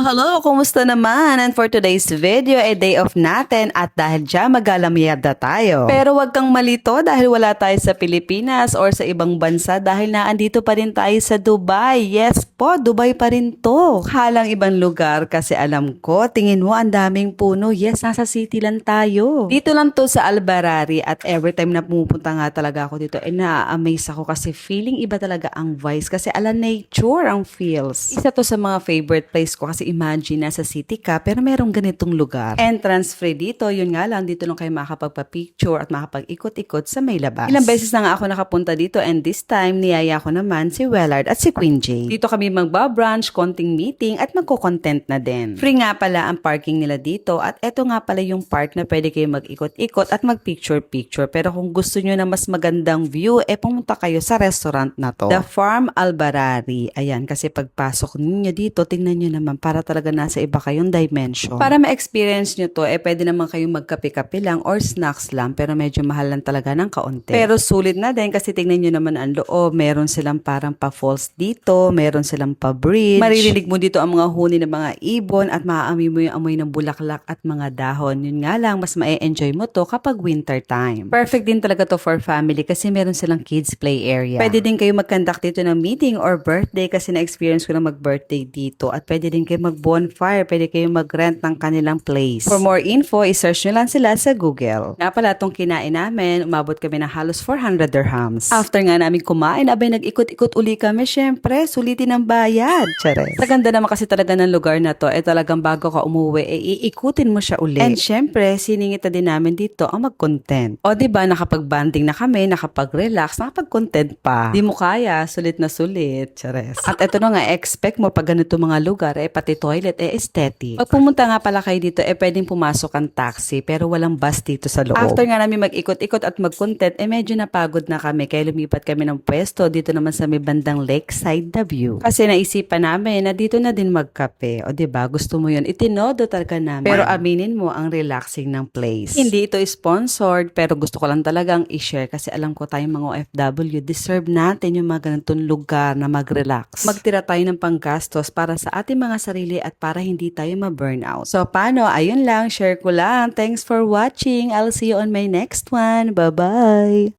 Hello! Kumusta naman? And for today's video, a day off natin at dahil dyan magalamyada tayo. Pero wag kang malito dahil wala tayo sa Pilipinas or sa ibang bansa dahil naandito pa rin tayo sa Dubai. Yes po, Dubai pa rin to. Halang ibang lugar kasi alam ko, tingin mo ang daming puno. Yes, nasa city lang tayo. Dito lang to sa Albarari at every time na pumupunta nga talaga ako dito, na-amaze ako kasi feeling iba talaga ang vibes kasi ala nature ang feels. Isa to sa mga favorite place ko kasi imagine nasa city ka pero merong ganitong lugar. Entrance free dito, yun nga lang dito lang kayo makakapagpa-picture at makapag-ikot-ikot sa may labas. Ilang beses na nga ako nakapunta dito and this time niyaya ko naman si Wellard at si Queen Jade. Dito kami magba-brunch, konting meeting at magko-content na din. Free nga pala ang parking nila dito at eto nga pala yung park na pwede kayo mag-ikot-ikot at mag-picture-picture pero kung gusto nyo na mas magandang view, pumunta kayo sa restaurant na to. The Farm Albarari. Ayan, kasi pagpasok ninyo dito, tingnan nyo naman para talaga nasa iba kayong dimension. Para ma-experience nyo to, pwede naman kayong magkape-kape lang or snacks lang pero medyo mahal lang talaga ng kaunti. Pero sulit na din kasi tingnan nyo naman ang loob. Meron silang parang pa-falls dito, meron silang pa-bridge. Maririnig mo dito ang mga huni ng mga ibon at maaamoy mo yung amoy ng bulaklak at mga dahon. Yun nga lang, mas ma-enjoy mo to kapag winter time. Perfect din talaga to for family kasi meron silang kids play area. Pwede din kayo mag-conduct dito ng meeting or birthday kasi na-experience ko na mag-birthday dito at pwede din kayo mag-bonfire, pwede kayo mag-rent ng kanilang place. For more info, i-search nyo lang sila sa Google. Nga pala, itong kinain namin, umabot kami ng halos 400 dirhams. After nga namin kumain, abay nag-ikot-ikot uli kami, syempre, sulitin ang bayad. Chares. Sa ganda naman kasi talaga ng lugar na to, talagang bago ka umuwi, iikutin mo siya uli. And syempre, siningita din namin dito ang mag-content. O diba, nakapag-banding na kami, nakapag-relax, nakapag-content pa. Di mo kaya, sulit na sulit. Chares. At eto na nga, expect mo pag ganito mga lugar, pati toilet, aesthetic. Pag pumunta nga pala kayo dito, pwedeng pumasok ang taxi, pero walang bus dito sa loob. After nga namin mag-ikot-ikot at mag-content, medyo napagod na kami, kaya lumipat kami ng pwesto dito naman sa may bandang lakeside na view. Kasi naisipan namin na dito na din magkape. O diba, gusto mo yun, itinodo talaga namin. Pero aminin mo ang relaxing ng place. Hindi ito sponsored, pero gusto ko lang talagang i-share kasi alam ko tayong mga OFW, deserve natin yung mga ganitong lugar na mag-relax. Magtira tayo ng panggastos para sa ating mga sarili at para hindi tayo ma-burnout. So, paano? Ayun lang, share ko lang. Thanks for watching. I'll see you on my next one. Bye-bye!